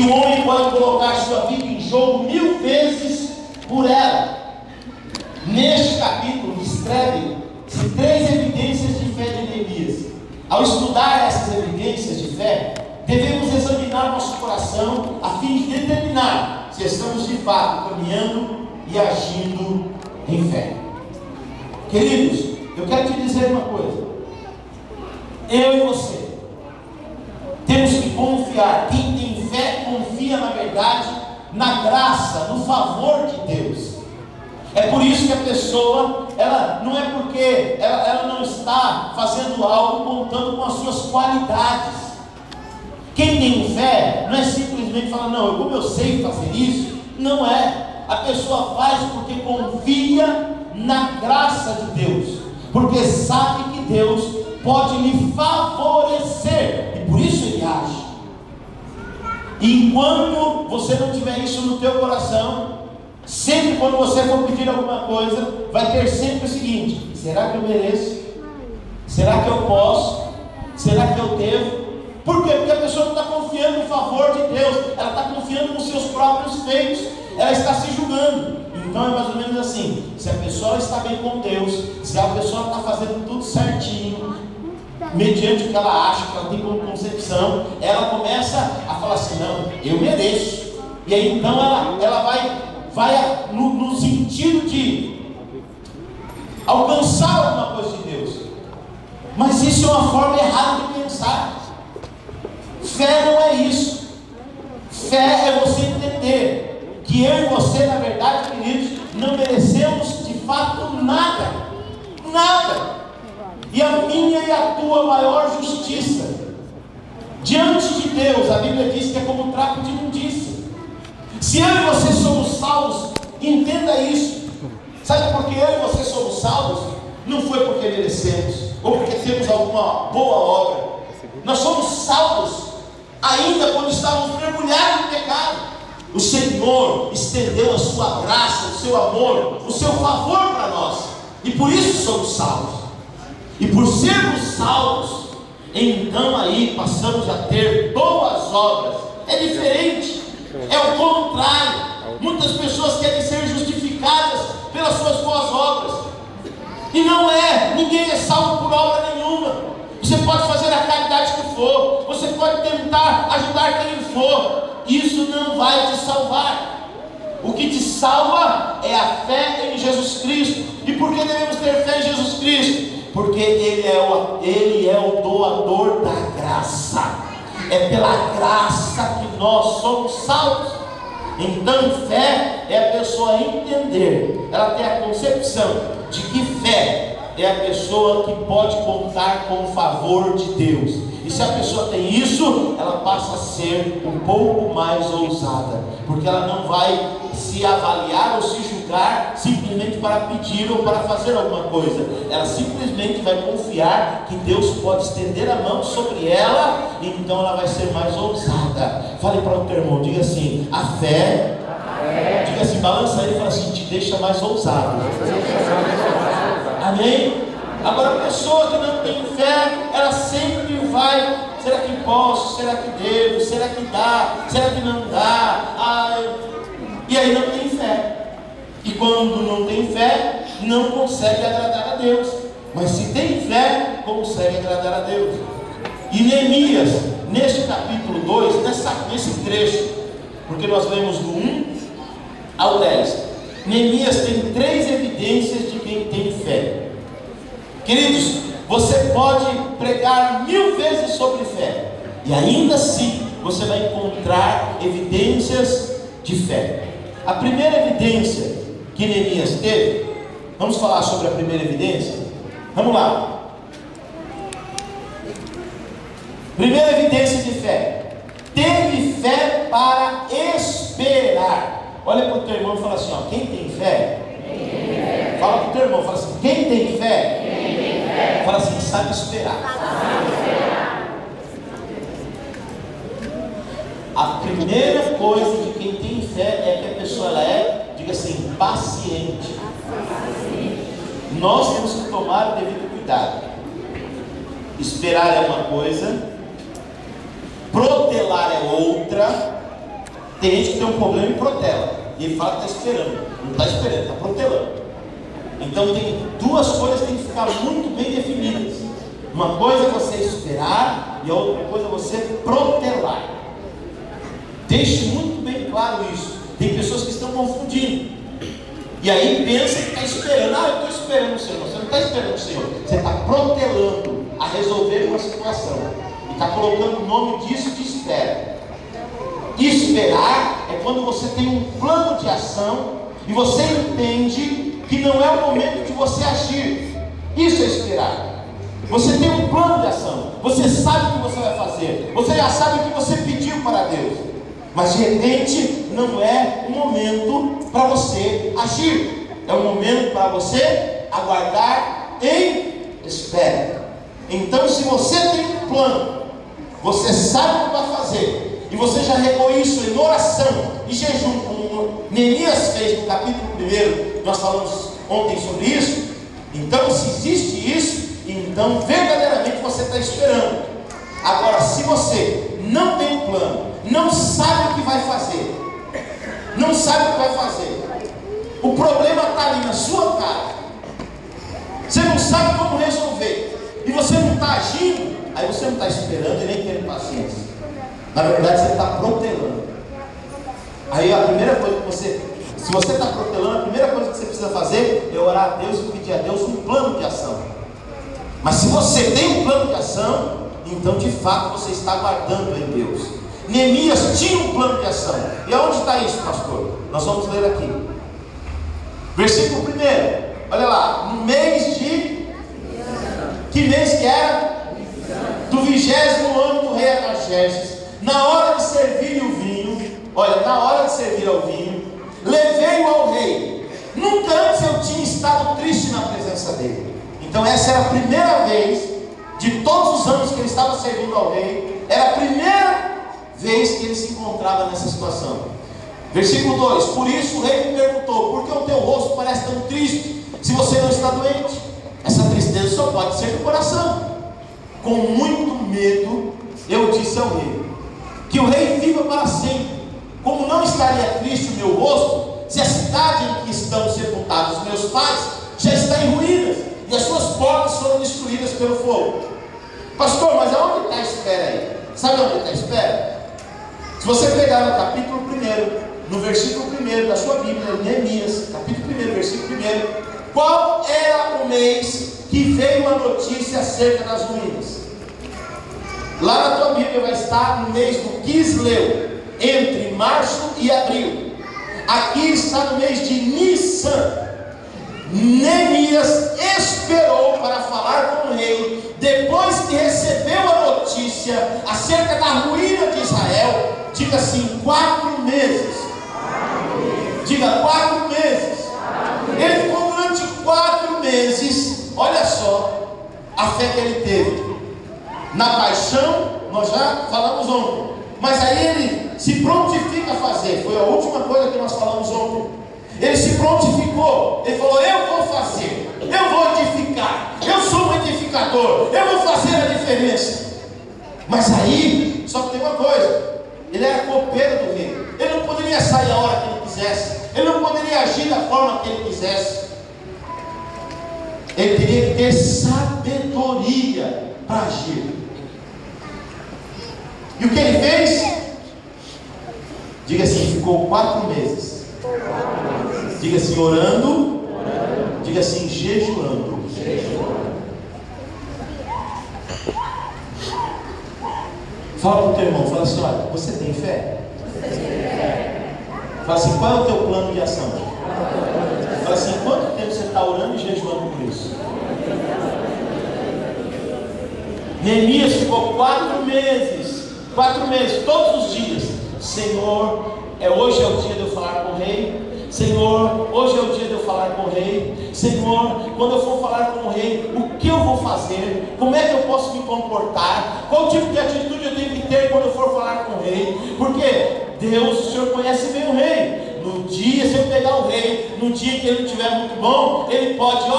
o homem pode colocar sua vida em jogo 1000 vezes por ela. Neste capítulo escreve-se 3 evidências de fé de Neemias. Ao estudar essas evidências de fé, devemos examinar nosso coração a fim de determinar se estamos de fato caminhando e agindo em fé. Queridos, eu quero te dizer uma coisa. Eu e você temos que confiar. Quem tem fé confia, na verdade, na graça, no favor de Deus. É por isso que a pessoa, ela não é porque ela não está fazendo algo contando com as suas qualidades. Quem tem fé não é simplesmente falar, não, como eu sei fazer isso. Não é. A pessoa faz porque confia na graça de Deus, porque sabe que Deus pode lhe favorecer, e por isso ele age. E enquanto você não tiver isso no teu coração, sempre quando você for pedir alguma coisa, vai ter sempre o seguinte: será que eu mereço? Será que eu posso? Será que eu devo? Por quê? Porque a pessoa não está confiando no favor de Deus, ela está confiando nos seus próprios feitos, ela está se julgando. Então é mais ou menos assim: se a pessoa está bem com Deus, se a pessoa está fazendo tudo certinho, mediante o que ela acha, que ela tem como concepção, ela começa a falar assim, não, eu mereço. E aí então ela vai no sentido de alcançar alguma coisa de Deus. Mas isso é uma forma errada de pensar. Fé não é isso. Fé é você entender que eu e você, na verdade, queridos, não merecemos de fato nada. Nada. E a minha e a tua maior justiça diante de Deus, a Bíblia diz que é como um trapo de imundícia. Se eu e você somos salvos, entenda isso. Sabe por que eu e você somos salvos? Não foi porque merecemos, ou porque temos alguma boa obra. Nós somos salvos ainda quando estávamos mergulhados no pecado. O Senhor estendeu a sua graça, o seu amor, o seu favor para nós, e por isso somos salvos. E por sermos salvos, então aí passamos a ter boas obras. É diferente, é o contrário. Muitas pessoas querem ser justificadas pelas suas boas obras, e não é. Ninguém é salvo por obra nenhuma. Você pode fazer a caridade que for, você pode tentar ajudar quem for, isso não vai te salvar. O que te salva é a fé em Jesus Cristo. E por que devemos ter fé em Jesus Cristo? Porque Ele é o doador da graça. É pela graça que nós somos salvos. Então fé é a pessoa entender, ela tem a concepção de que fé é a pessoa que pode contar com o favor de Deus. E se a pessoa tem isso, ela passa a ser um pouco mais ousada, porque ela não vai se avaliar ou se julgar simplesmente para pedir ou para fazer alguma coisa. Ela simplesmente vai confiar que Deus pode estender a mão sobre ela, e então ela vai ser mais ousada. Fale para o teu irmão, diga assim: a fé, diga assim, balança ele e fala assim, te deixa mais ousado. Amém? Agora a pessoa que não tem fé, ela sempre vai: será que posso? Será que devo? Será que dá? Será que não dá? E aí não tem fé. E quando não tem fé, não consegue agradar a Deus. Mas se tem fé, consegue agradar a Deus. E Neemias, neste capítulo 2, nesse trecho, porque nós lemos do 1 ao 10, Neemias tem 3 evidências de quem tem fé. Queridos, você pode pregar 1000 vezes sobre fé, e ainda assim você vai encontrar evidências de fé. A primeira evidência que Neemias teve, vamos falar sobre a primeira evidência? Vamos lá. Primeira evidência de fé: teve fé para esperar. Olha para o teu irmão e fala assim, ó, quem tem fé? Fala para o teu irmão, fala assim, quem tem fé? Fala assim, sabe esperar. A primeira coisa de quem tem fé é que a pessoa diga assim, paciente. Nós temos que tomar o devido cuidado. Esperar é uma coisa, protelar é outra, Tem gente que tem um problema e protela, e ele fala que está esperando. Não está esperando, está protelando. Então tem duas coisas que tem que ficar muito bem definidas. Uma coisa é você esperar, e a outra coisa é você protelar. Deixe muito bem claro isso. Tem pessoas que estão confundindo, e aí pensa que está esperando. Eu estou esperando o Senhor. Você não está esperando o Senhor, você está protelando a resolver uma situação, e está colocando o nome disso de espera. Esperar é quando você tem um plano de ação e você entende que não é o momento de você agir. Isso é esperar. Você tem um plano de ação, você sabe o que você vai fazer, você já sabe o que você pediu para Deus, mas de repente não é o momento para você agir, é o momento para você aguardar em espera. Então, se você tem um plano, você sabe o que vai fazer, e você já regou isso em oração e jejum, como Neemias fez no capítulo 1, nós falamos ontem sobre isso. Então, se existe isso, então verdadeiramente você está esperando. Agora, se você não tem um plano, não sabe o que vai fazer, não sabe o que vai fazer, o problema está ali na sua cara, você não sabe como resolver, e você não está agindo, aí você não está esperando e nem tendo paciência. Na verdade, você está protelando. Aí a primeira coisa que você, se você está protelando, a primeira coisa que você precisa fazer é orar a Deus e pedir a Deus um plano de ação. Mas se você tem um plano de ação, então de fato você está aguardando em Deus. Neemias tinha um plano de ação. E aonde está isso, pastor? Nós vamos ler aqui. Versículo 1. Olha lá. No mês de... Que mês que era? Do 20º ano do rei Artaxerxes. Na hora de servir o vinho, olha, na hora de servir ao vinho, levei-o ao rei. Nunca antes eu tinha estado triste na presença dele. Então essa era a primeira vez, de todos os anos que ele estava servindo ao rei, era a primeira vez que ele se encontrava nessa situação. Versículo 2: Por isso o rei me perguntou: por que o teu rosto parece tão triste, se você não está doente? Essa tristeza só pode ser do coração. Com muito medo eu disse ao rei: que o rei viva para sempre. Como não estaria triste o meu rosto, se a cidade em que estão sepultados meus pais já está em ruínas, e as suas portas foram destruídas pelo fogo. Pastor, mas aonde está a espera aí? Sabe onde está a espera? Se você pegar no capítulo 1, no versículo 1 da sua Bíblia, Neemias, capítulo 1, versículo 1, qual era o mês que veio a notícia acerca das ruínas? Lá na tua Bíblia vai estar no mês do Quisleu, entre março e abril. Aqui está no mês de Nissan. Neemias esperou para falar com o rei, depois que recebeu a notícia acerca da ruína de Israel. Diga assim: 4 meses. Diga 4 meses. Ele ficou durante 4 meses. Olha só a fé que ele teve. Na paixão, nós já falamos ontem, mas aí ele se prontifica a fazer. Foi a última coisa que nós falamos ontem. Ele se prontificou, ele falou: eu vou fazer, eu vou edificar, eu sou um edificador, eu vou fazer a diferença. Mas aí, só que tem uma coisa: ele era copeiro do rei, ele não poderia sair a hora que ele quisesse, ele não poderia agir da forma que ele quisesse. Ele teria que ter sabedoria para agir. E o que ele fez? Diga assim: ficou 4 meses. Diga assim: orando. Diga assim: jejuando. Fala para o teu irmão, fala assim: olha, você tem fé? Fala assim: qual é o teu plano de ação? Fala assim: quanto tempo você está orando e jejuando por isso? Neemias ficou 4 meses. 4 meses, todos os dias. Senhor, hoje é o dia de eu falar com o rei. Senhor, hoje é o dia de eu falar com o rei. Senhor, quando eu for falar com o rei, o que eu vou fazer? Como é que eu posso me comportar? Qual tipo de atitude eu tenho que ter quando eu for falar com o rei? Porque Deus, o Senhor conhece bem o rei. No dia, se eu pegar o rei, no dia que ele não estiver muito bom, ele pode,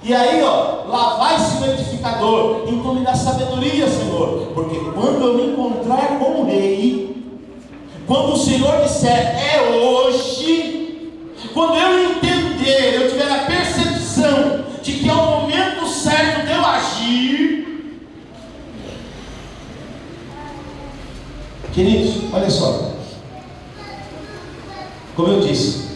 e aí, lá vai esse edificador. Então me dá sabedoria, Senhor, porque quando eu me encontrar com o rei, quando o Senhor disser é hoje, quando eu entender, eu tiver a percepção de que é o momento certo de eu agir, queridos, olha só, como eu disse,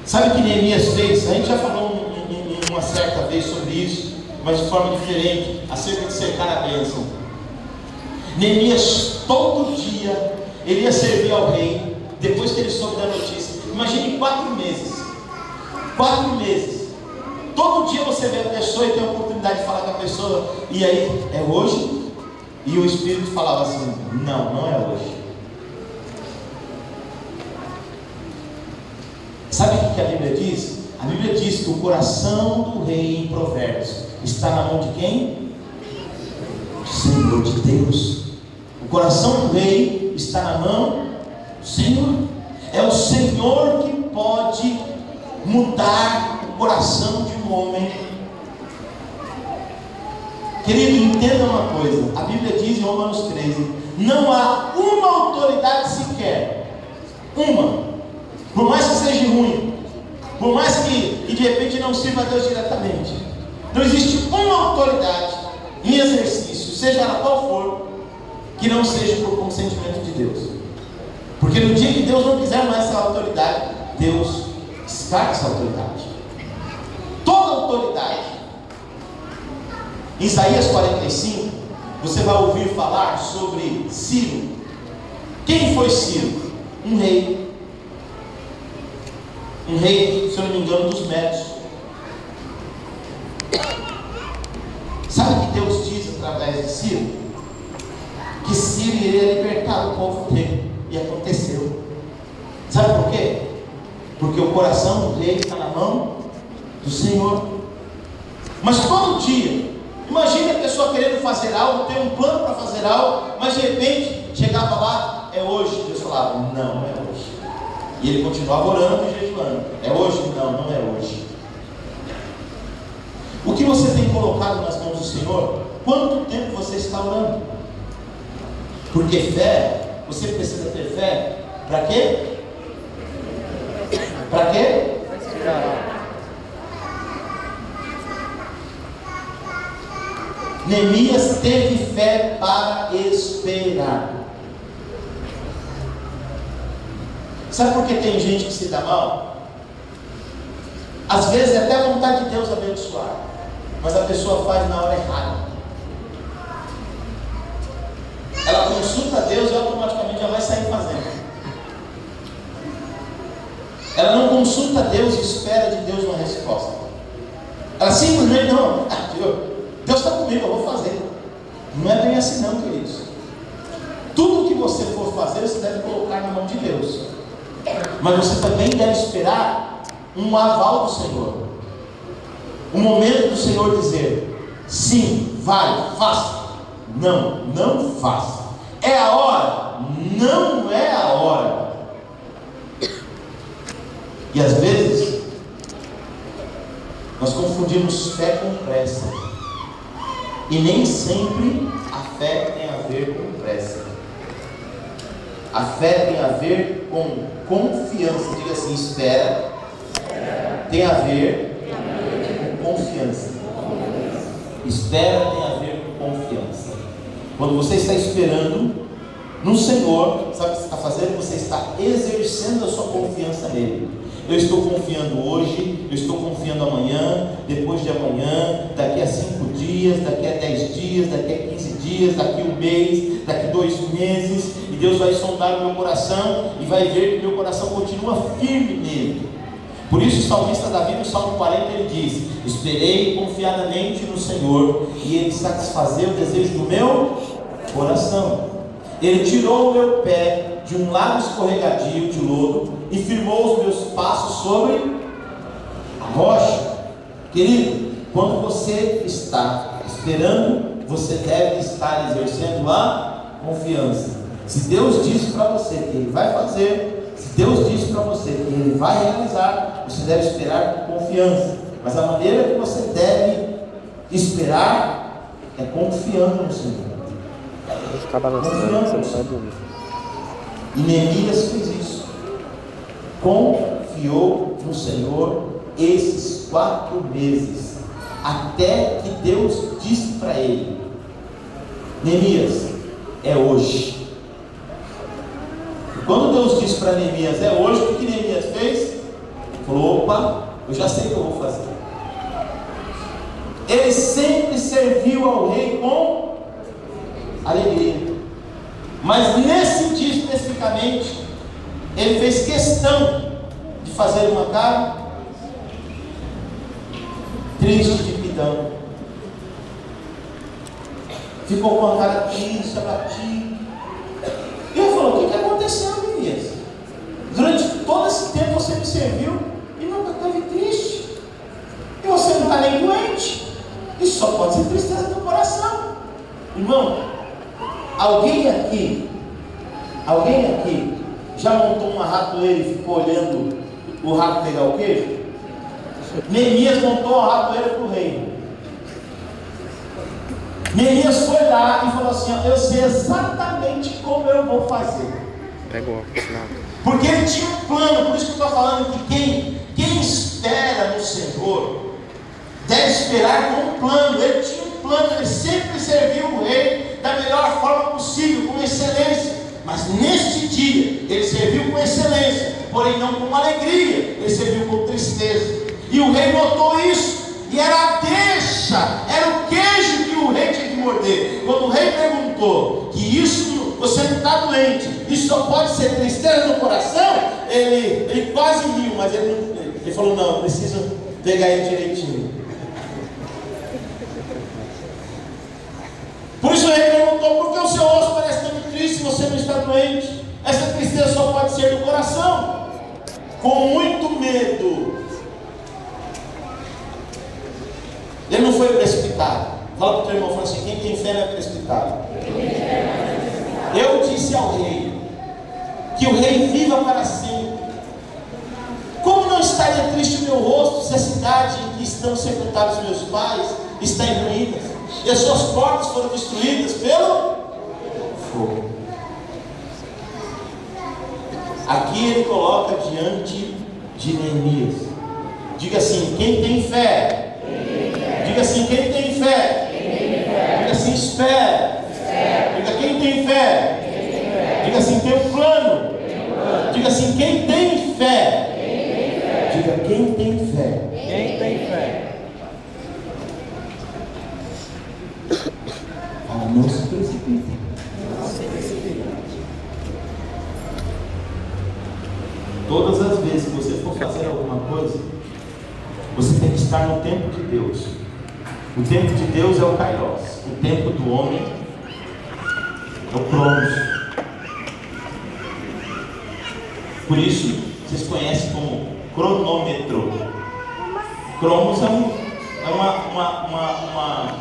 sabe o que Neemias fez? A gente já falou uma certa vez sobre isso, mas de forma diferente, acerca de cercar a bênção. Neemias, todo dia, ele ia servir ao rei, depois que ele soube da notícia. Imagine 4 meses. 4 meses. Todo dia você vê a pessoa e tem a oportunidade de falar com a pessoa, e aí, é hoje? E o Espírito falava assim: não, não é hoje. Sabe o que a Bíblia diz? A Bíblia diz que o coração do rei, em Provérbios, está na mão de quem? Do Senhor, de Deus. O coração do rei está na mão do Senhor. É o Senhor que pode mudar o coração de um homem. Querido, entenda uma coisa. A Bíblia diz em Romanos 13: não há uma autoridade sequer, uma, por mais que seja ruim, por mais que de repente não sirva a Deus diretamente, não existe uma autoridade em exercício, seja ela qual for, que não seja por consentimento de Deus. Porque no dia que Deus não quiser mais essa autoridade, Deus descarta essa autoridade. Toda autoridade. Em Isaías 45, você vai ouvir falar sobre Ciro. Quem foi Ciro? Um rei. Um rei, se eu não me engano, dos Médios. Sabe o que Deus diz através de Ciro? Que Ciro iria libertar o povo dele. E aconteceu. Sabe por quê? Porque o coração do rei está na mão do Senhor. Mas todo dia, imagine a pessoa querendo fazer algo, ter um plano para fazer algo, mas de repente chegava lá: é hoje. Deus falava: não, não é hoje. E ele continuava orando e jejuando: é hoje? Não, não é hoje. O que você tem colocado nas mãos do Senhor? Quanto tempo você está orando? Porque fé, você precisa ter fé. Para quê? Para quê? Neemias teve fé para esperar. Sabe por que tem gente que se dá mal? Às vezes é até a vontade de Deus abençoar, mas a pessoa faz na hora errada. Ela consulta a Deus e automaticamente já vai sair fazendo. Ela não consulta a Deus e espera de Deus uma resposta. Ela simplesmente: não, Deus está comigo, eu vou fazer. Não é bem assim não, queridos. Tudo que você for fazer, você deve colocar na mão de Deus. Mas você também deve esperar um aval do Senhor. O momento do Senhor dizer: sim, vai, faça. Não, não faça. É a hora? Não é a hora. E às vezes nós confundimos fé com pressa. E nem sempre a fé tem a ver com pressa. A fé tem a ver com confiança. Diga assim: espera. Tem a ver com confiança. Espera tem a ver com confiança. Quando você está esperando no Senhor, sabe o que você está fazendo? Você está exercendo a sua confiança nele. Eu estou confiando hoje, eu estou confiando amanhã, depois de amanhã, daqui a 5 dias, daqui a 10 dias, daqui a 15 dias, daqui a 1 mês, daqui a 2 meses, e Deus vai sondar o meu coração e vai ver que o meu coração continua firme nele. Por isso o salmista Davi, no Salmo 40, ele diz: esperei confiadamente no Senhor, e ele satisfazeu o desejo do meu coração. Ele tirou o meu pé de um lago escorregadio de lodo e firmou os meus passos sobre a rocha. Querido, quando você está esperando, você deve estar exercendo a confiança. Se Deus disse para você que Ele vai fazer, se Deus disse para você que Ele vai realizar, você deve esperar com confiança. Mas a maneira que você deve esperar é confiando no Senhor. Ficar balançando, você não vai dormir. E Neemias fez isso. Confiou no Senhor esses 4 meses, até que Deus disse para ele: Neemias, é hoje. E quando Deus disse para Neemias, é hoje, o que Neemias fez? Ele falou: opa, eu já sei o que eu vou fazer. Ele sempre serviu ao rei com alegria, mas nesse dia especificamente, ele fez questão de fazer uma cara triste, de pidão. Ficou com a cara triste, abatido. E eu falei: o que aconteceu, Neemias? Durante todo esse tempo você me serviu e nunca esteve triste. E você não está nem doente. Isso só pode ser tristeza do coração. Irmão, alguém aqui já montou uma ratoeira e ficou olhando o rato pegar o queijo? Neemias montou a ratoeira para o rei. Neemias foi lá e falou assim: eu sei exatamente como eu vou fazer. Pegou, porque ele tinha um plano. Por isso que eu estou falando que quem espera no Senhor deve esperar com um plano. Ele tinha um plano, ele sempre serviu o rei da melhor forma possível, com excelência. Mas neste dia, ele serviu com excelência, porém não com alegria, ele serviu com tristeza. E o rei notou isso, e era a deixa, era o queijo que o rei tinha que morder. Quando o rei perguntou que isso, você não está doente, isso só pode ser tristeza no coração, ele quase riu, mas ele falou: não, eu preciso pegar ele direitinho. Por isso o rei perguntou: por que o seu rosto parece tão triste se você não está doente? Essa tristeza só pode ser do coração. Com muito medo, ele não foi precipitado. Fala para o teu irmão, fala assim: quem tem fé não é precipitado. Eu disse ao rei que o rei viva para sempre. Como não estaria triste o meu rosto se a cidade em que estão sepultados meus pais está em ruínas e as suas portas foram destruídas pelo fogo? Aqui ele coloca diante de Neemias. Diga assim: quem tem fé? Diga assim: quem tem fé? Diga assim: espera. Diga: quem tem fé? Diga assim: tem um plano. Diga assim: quem tem fé? Diga: quem tem fé? Quem tem fé? Não se precipite. Todas as vezes que você for fazer alguma coisa, você tem que estar no tempo de Deus. O tempo de Deus é o Kairos. O tempo do homem é o Cronos. Por isso, vocês conhecem como cronômetro. Cronos é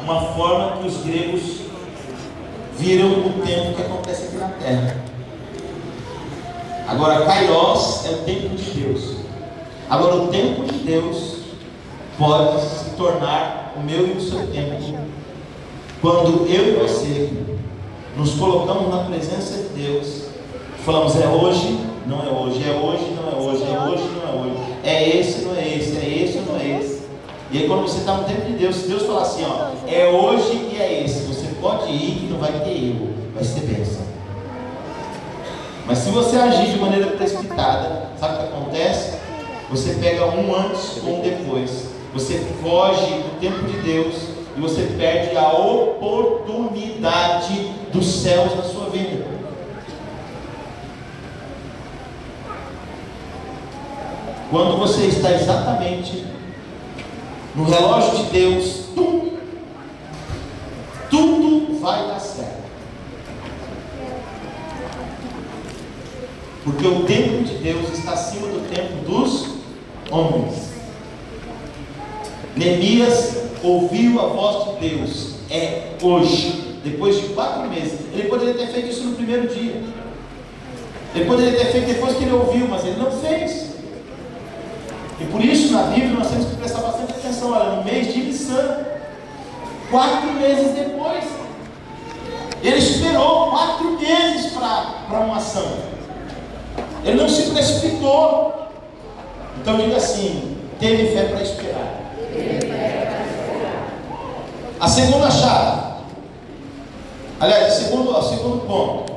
uma forma que os gregos viram o tempo que acontece aqui na Terra. Agora, Kairos é o tempo de Deus. Agora, o tempo de Deus pode se tornar o meu e o seu tempo quando eu e você nos colocamos na presença de Deus. Falamos: é hoje, não é hoje, é hoje, não é hoje, é hoje, não é hoje, é esse, não é esse, é esse, não é esse. E aí, quando você está no tempo de Deus, se Deus falar assim: ó, é hoje e é esse, você pode ir que não vai ter erro, vai ser bênção. Mas se você agir de maneira precipitada, sabe o que acontece? Você pega um antes ou um depois. Você foge do tempo de Deus e você perde a oportunidade dos céus na sua vida. Quando você está exatamente no relógio de Deus, tudo vai dar certo. Porque o tempo de Deus está acima do tempo dos homens. Neemias ouviu a voz de Deus. É hoje. Depois de 4 meses. Ele poderia ter feito isso no primeiro dia. Ele poderia ter feito depois que ele ouviu, mas ele não fez. E por isso na Bíblia nós temos que prestar bastante atenção. Olha, no mês de Nissan, 4 meses depois, Ele esperou 4 meses para uma ação. Ele não se precipitou. Então diga assim: teve fé para esperar. A segunda chave, aliás, o segundo ponto,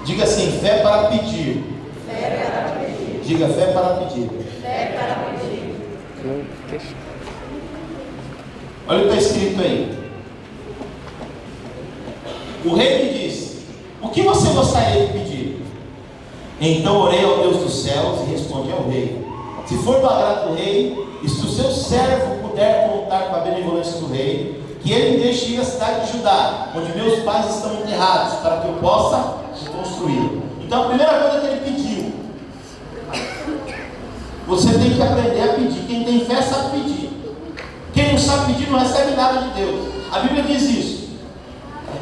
diga assim: fé para pedir. Diga: fé para pedir. Olha o que está escrito aí. O rei me disse: o que você gostaria de pedir? Então orei ao Deus dos céus e respondi ao rei: se for do agrado do rei, e se o seu servo puder contar com a benevolência do rei, que ele me deixe ir à cidade de Judá, onde meus pais estão enterrados, para que eu possa construí-la. Então a primeira coisa que ele pediu, você tem que aprender a pedir. Quem tem fé sabe pedir. Quem não sabe pedir não recebe nada de Deus. A Bíblia diz isso: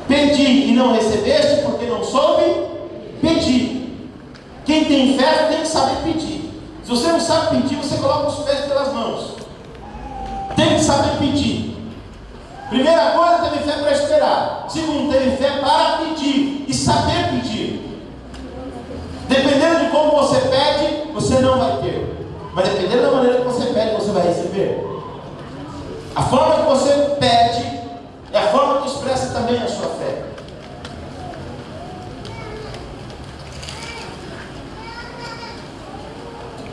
pedi e não recebeste, porque não soube pedir. Quem tem fé tem que saber pedir. Se você não sabe pedir, você coloca os pés pelas mãos. Tem que saber pedir. Primeira coisa, teve fé para esperar. Segundo, teve fé para pedir e saber pedir. Dependendo de como você pede, você não vai ter. Mas dependendo da maneira que você pede, você vai receber. A forma que você pede é a forma que expressa também a sua fé.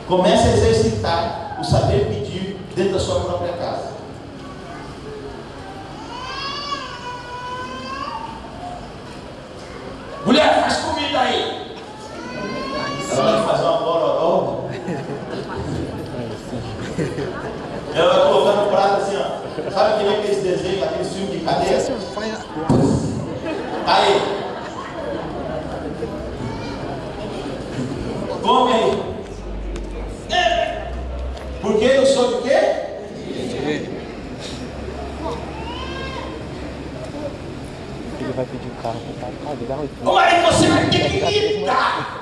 Comece a exercitar o saber pedir dentro da sua própria casa. Mulher, faz comida aí. Ela vai fazer uma bororó. Ela vai colocar no prato assim, ó. Sabe que nem aqueles desenhos, aqueles filmes de cadeia? Aí. Come aí. Porque eu sou de quê? Ele vai pedir o carro para o pai. Dá 8. Como é que você vai ter que gritar?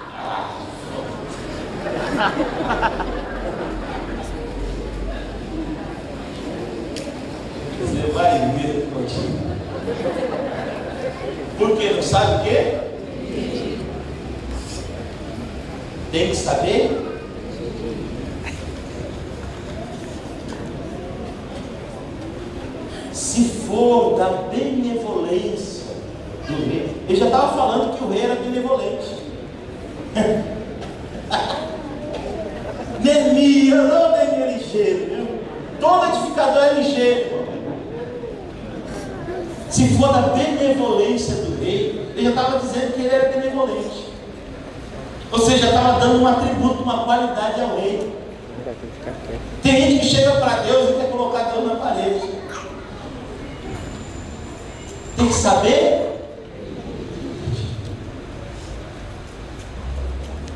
Você vai ver contigo. Porque não sabe o quê? Tem que saber. Se for da benevolência do rei. Ele já estava falando que o rei era benevolente. Neemias, não Neemias ligeiro, viu? Todo edificador é ligeiro. Se for da benevolência do rei, ele já estava dizendo que ele era benevolente. Ou seja, estava dando um atributo, uma qualidade ao rei. Tem gente que chega para Deus e quer colocar Deus na parede. Tem que saber.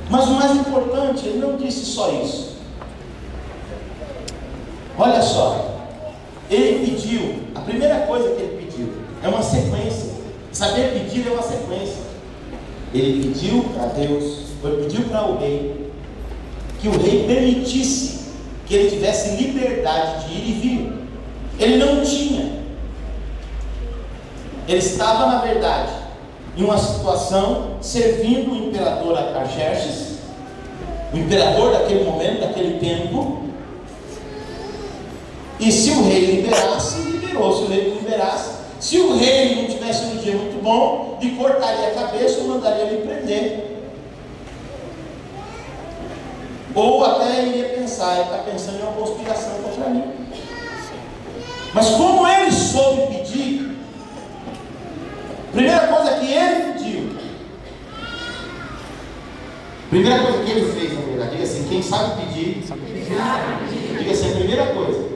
Mas o mais importante, ele não disse só isso. Olha só, ele pediu, a primeira coisa que ele pediu é uma sequência. Saber pedir é uma sequência. Ele pediu para Deus, ele pediu para o rei, que o rei permitisse que ele tivesse liberdade de ir e vir. Ele não tinha. Ele estava, na verdade, em uma situação servindo o imperador Artaxerxes, o imperador daquele momento, daquele tempo. E se o rei liberasse, liberou. Se o rei não liberasse, se o rei não tivesse um dia muito bom, lhe cortaria a cabeça ou mandaria lhe prender. Ou até iria pensar, ele está pensando em uma conspiração contra mim. Mas como ele soube pedir, primeira coisa que ele pediu, primeira coisa que ele fez, na verdade, diga assim: quem sabe pedir, diga assim, a primeira coisa,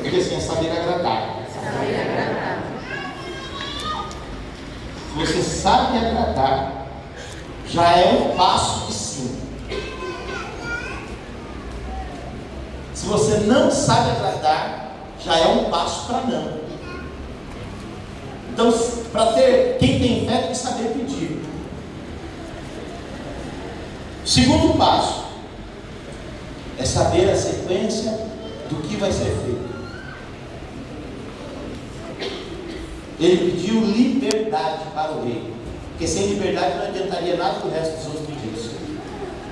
diga assim, é saber agradar. Se você sabe agradar, já é um passo de cima. Se você não sabe agradar, já é um passo para não. Então, para ter, quem tem fé tem que saber pedir. Segundo passo é saber a sequência do que vai ser feito. Ele pediu liberdade para o rei, porque sem liberdade não adiantaria nada do resto dos outros pedidos.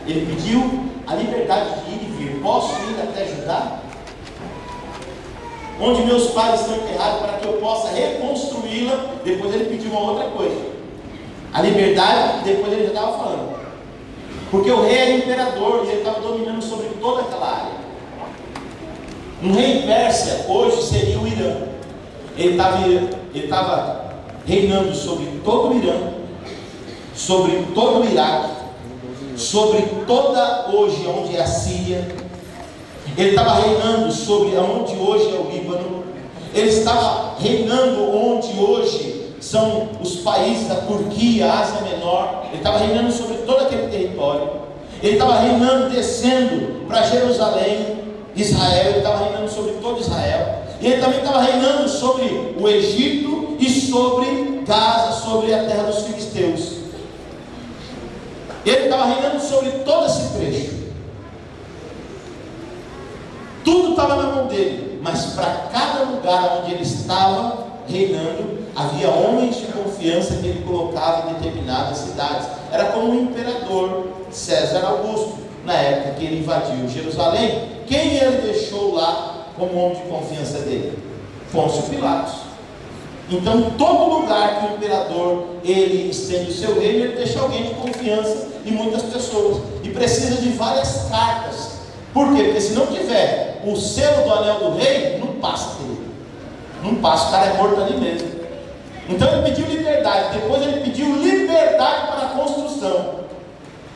Ele pediu a liberdade de ir e vir. Posso ir até Judá? Onde meus pais estão enterrados, para que eu possa reconstruí-la. Depois ele pediu uma outra coisa, a liberdade, depois ele já estava falando, porque o rei era imperador e ele estava dominando sobre toda aquela área. Um rei Pérsia hoje seria o Irã. Ele estava reinando sobre todo o Irã, sobre todo o Iraque, sobre toda hoje onde é a Síria. Ele estava reinando sobre onde hoje é o Líbano. Ele estava reinando onde hoje são os países da Turquia, Ásia Menor. Ele estava reinando sobre todo aquele território. Ele estava reinando, descendo para Jerusalém, Israel. Ele estava reinando sobre todo Israel. E ele também estava reinando sobre o Egito e sobre Gaza, sobre a terra dos filisteus. Ele estava reinando sobre todo esse trecho. Tudo estava na mão dele, mas para cada lugar onde ele estava reinando, havia homens de confiança que ele colocava em determinadas cidades. Era como o imperador César Augusto, na época que ele invadiu Jerusalém. Quem ele deixou lá como homem de confiança dele? Pôncio Pilatos. Então, todo lugar que o imperador ele estende o seu reino, ele deixa alguém de confiança e muitas pessoas. E precisa de várias cartas. Por quê? Porque se não tiver o selo do anel do rei, não passa dele. Não passa, o cara é morto ali mesmo. Então ele pediu liberdade. Depois ele pediu liberdade para a construção.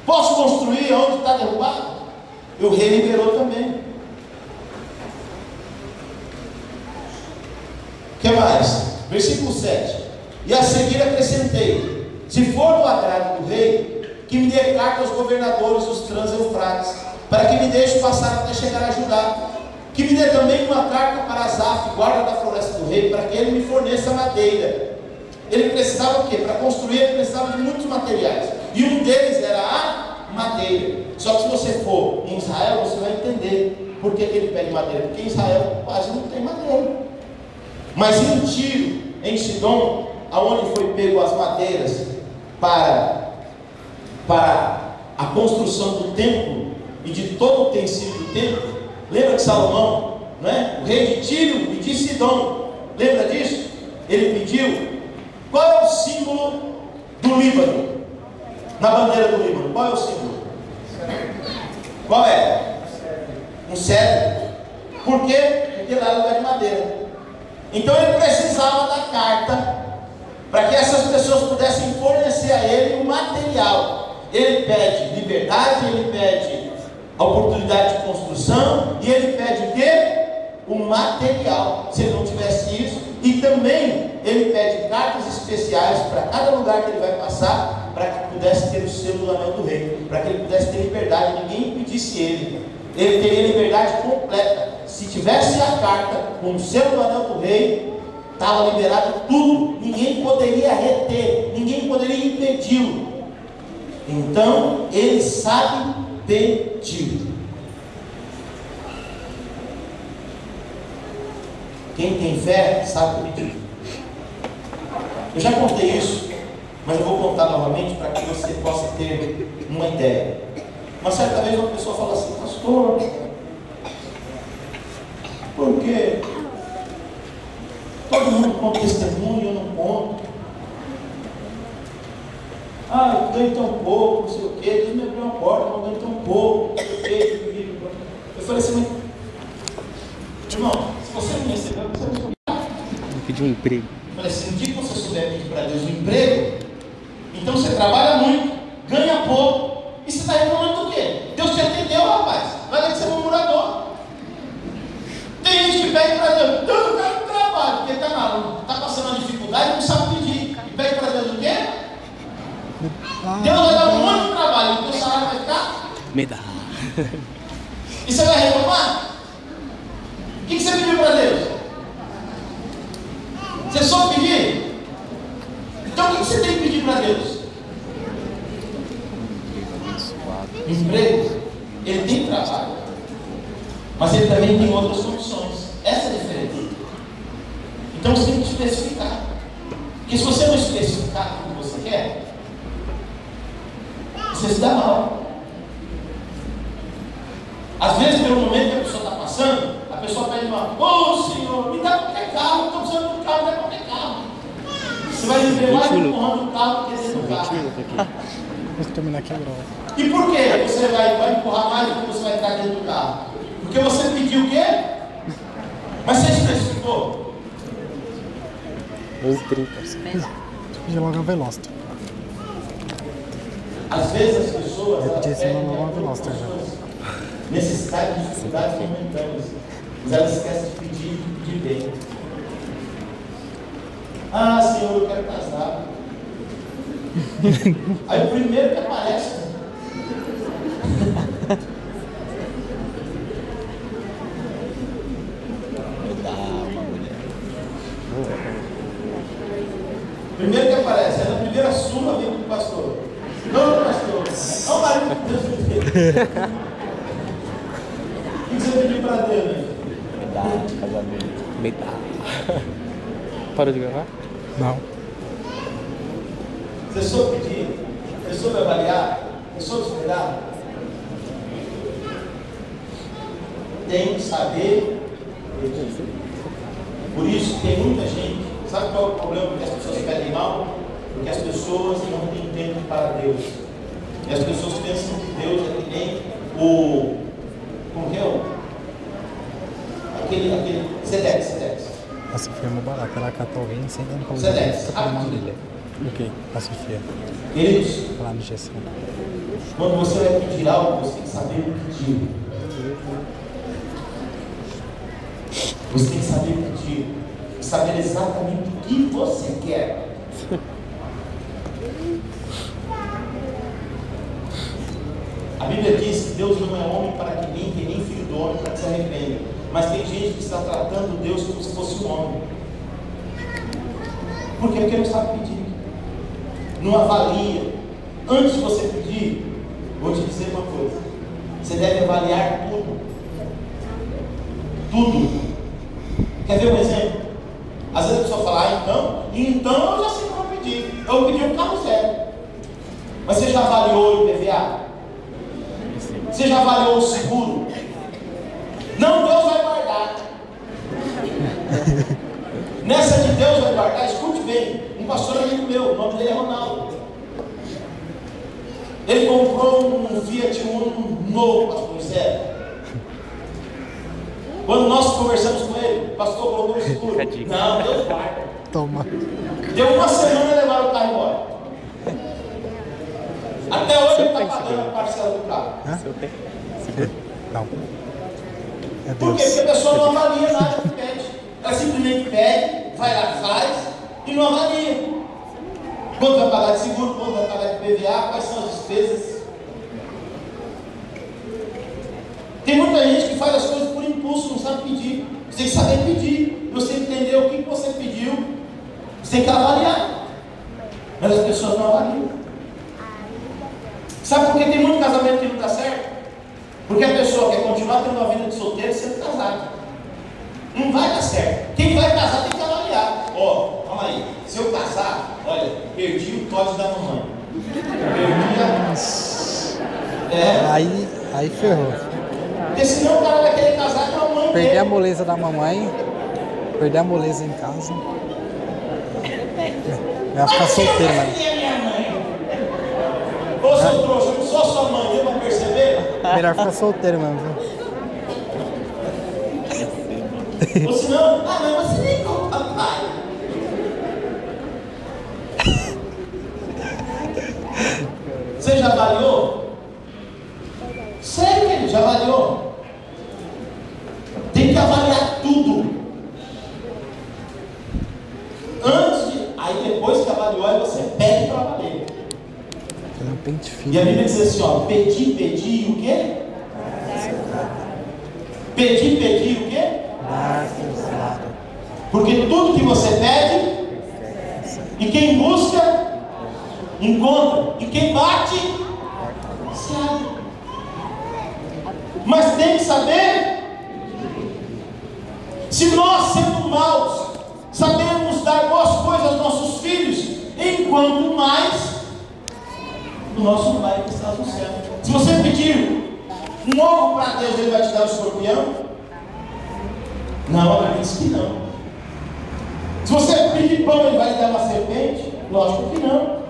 Posso construir onde está derrubado? E o rei liberou também. O que mais? Versículo 7. E a seguir acrescentei: se for do agrado do rei, que me dê carta aos governadores dos Trans-Eufrates, para que me deixe passar até chegar a Judá. Que me dê também uma carta para Asaf, guarda da floresta do rei, para que ele me forneça madeira. Ele precisava o quê? Para construir ele precisava de muitos materiais, e um deles era a madeira. Só que se você for em Israel, você vai entender por que ele pede madeira, porque em Israel quase não tem madeira. Mas em Tiro, em Sidom, aonde foi pego as madeiras para a construção do templo e de todo o utensílio do templo. Lembra de Salomão, não é? O rei de Tiro e de Sidom, lembra disso? Ele pediu. Qual é o símbolo do Líbano? Na bandeira do Líbano, qual é o símbolo? Qual é? Um cedro. Por quê? Porque lá é lugar de madeira. Então ele precisava da carta para que essas pessoas pudessem fornecer a ele o material. Ele pede liberdade, ele pede a oportunidade de construção, e ele pede o quê? O material. Se ele não tivesse isso, e também ele pede cartas especiais para cada lugar que ele vai passar, para que pudesse ter o selo do anel do rei, para que ele pudesse ter liberdade, ninguém impedisse ele. Ele teria liberdade completa. Se tivesse a carta com o selo do anel do rei, estava liberado tudo, ninguém poderia reter, ninguém poderia impedi-lo. Então ele sabe pedir. Quem tem fé sabe pedir. Eu já contei isso, mas eu vou contar novamente para que você possa ter uma ideia. Uma certa vez uma pessoa fala assim: pastor, por que todo mundo conta testemunho e eu não conto? Eu ganho tão pouco, não sei o que, Deus me abriu uma porta, eu ganho tão pouco, não sei o que. Eu falei assim: mas, irmão, se você não recebeu, você não souber. Eu pedi um emprego. Eu falei assim: no dia que você souber pedir para Deus um emprego, então você trabalha muito, ganha pouco, e você está reclamando do quê? Deus te atendeu, rapaz, vai ver que você é um murmurador. Tem gente que pede para Deus: eu não quero trabalho, porque está passando uma dificuldade e não sabe pedir, e pede para Deus o quê? Deus vai dar um monte de trabalho, e o teu salário vai ficar? Me dá. E você vai reclamar? O que você pediu para Deus? Você só pedir? Então o que você tem que pedir para Deus? Emprego. Ele tem trabalho, mas ele também tem outras soluções. Essa é a diferença. Então você tem que especificar. Porque se você não especificar o que você quer, você se dá mal. Às vezes, pelo momento que a pessoa está passando, a pessoa pede uma: ô Senhor, me dá qualquer carro, estou precisando de um carro, me dá qualquer carro. Você vai viver mais empurrando o carro que dentro do carro. Vou terminar aqui agora. E por que você vai empurrar mais do que você vai entrar dentro do carro? Porque você pediu o quê? Mas você especificou. 2,30. Pedi logo a Veloster. Às vezes as pessoas. Eu pedi esse nome logo a Veloster já. Necessidade de dificuldades momentâneas, mas ela esquece de pedir bem. Ah, Senhor, eu quero casar. Aí o primeiro que aparece. Primeiro que aparece, é na primeira suma vem do pastor. Não, pastor. Não, marido de Deus me deu. O que você pediu para Deus, né? Me dá casamento. Me dá. Parou de gravar? Não. Você soube pedir? Você soube avaliar? Você soube esperar? Tem que saber pedir. Por isso tem muita gente. Sabe qual é o problema? Porque as pessoas pedem mal? Porque as pessoas não têm tempo para Deus. E as pessoas pensam que Deus é que nem o. Como que é o? Aquele. Sedex. A Sofia é muito barata. Ela catou alguém sem dar no Sedex. O que? A Sofia. Queridos, Lá no G5. quando você vai pedir algo, você tem que saber pedir. Você tem que saber pedir. Saber exatamente o que você quer. A Bíblia diz que Deus não é homem para que minta, nem filho do homem para que se arrependa. Mas tem gente que está tratando Deus como se fosse um homem. Por quê? Porque não sabe pedir. Não avalia. Antes de você pedir, vou te dizer uma coisa. Você deve avaliar tudo. Tudo. Quer ver um exemplo? Às vezes a pessoa fala: então eu já sei como pedir. Eu pedi um carro zero. Mas você já avaliou o IPVA? Você já avaliou o seguro? Não, Deus vai guardar. Nessa de Deus vai guardar, escute bem. Um pastor amigo meu, o nome dele é Ronaldo. Ele comprou um Fiat Uno novo, pastor, zero. Quando nós conversamos com ele, o pastor colocou no seguro. Não, Deus guarda. Toma. Deu uma semana e levaram o carro embora. Até hoje ele está pagando a parcela do carro. Não. É Deus. Por quê? Porque a pessoa não avalia nada que pede. Ela simplesmente pede, vai lá, faz e não avalia. Quanto vai pagar de seguro, quanto vai pagar de IPVA, quais são as despesas. Tem muita gente que faz as coisas por impulso, não sabe pedir. Você tem que saber pedir. Você tem que entender o que você pediu. Você tem que avaliar. Mas as pessoas não avaliam. Sabe por que tem muito casamento que não está certo? Porque a pessoa quer continuar tendo uma vida de solteiro e sendo casado. Não vai dar certo. Quem vai casar tem que avaliar. Calma aí. Se eu casar, olha, perdi o toque da mamãe. Aí ferrou. Porque senão o cara vai querer casar com a mãe dele. Perder a moleza da mamãe. Perder a moleza em casa. Vai ficar solteiro, mano. Quem é minha mãe? Ô, seu trouxa, eu não sou sua mãe, deu pra perceber? Melhor ficar solteiro mesmo, viu? Ou senão, mas você nem com o papai. Você já avaliou? Sério, querido, já avaliou? Tem que avaliar tudo. Aí depois que avaliou, aí você pede para valer. É um pente fino. E a Bíblia diz assim, pedir e o quê? Pedir o quê? Porque tudo que você pede, e quem busca, encontra, e quem bate, se abre. Mas tem que saber, se nós, sendo maus, sabemos dar boas coisas aos nossos filhos, quanto mais do nosso Pai que está no céu. Se você pedir um ovo para Deus, Ele vai te dar um escorpião? Não, Ele disse que não. Se você pedir pão, Ele vai lhe dar uma serpente? Lógico que não.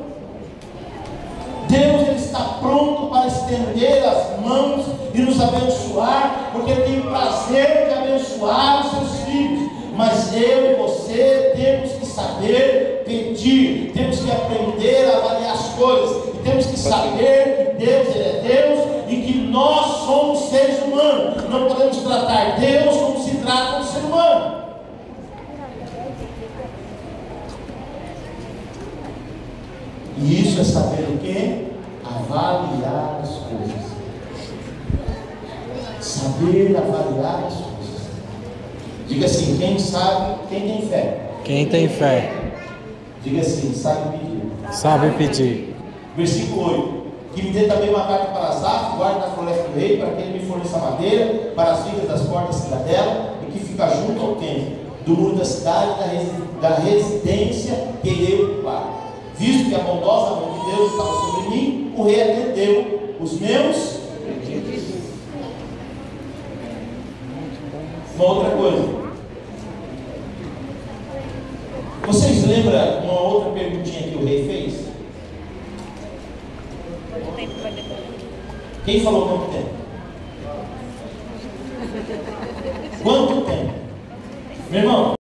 Deus, Ele está pronto para estender as mãos e nos abençoar, porque Ele tem o prazer de abençoar os seus filhos. Mas eu e você temos que saber pedir, temos que aprender a avaliar as coisas, e temos que saber que Deus, Ele é Deus e que nós somos seres humanos. Não podemos tratar Deus como se trata um ser humano. E isso é saber o quê? Avaliar as coisas. Saber avaliar as coisas. Diga assim, quem sabe, quem tem fé? Quem tem fé? Diga assim, sabe pedir. Sabe pedir. Versículo 8. Que me dê também uma carta para Asaf, guarda na floresta do rei, para que ele me forneça madeira para as vigas das portas da cidadela, e que fica junto ao templo, do muro da cidade, da residência que irei ocupar. Visto que a bondosa mão de Deus estava sobre mim, o rei atendeu os meus pedidos. Uma outra coisa. Vocês lembram uma outra perguntinha que o rei fez? Quem falou quanto tempo? Quanto tempo? Meu irmão,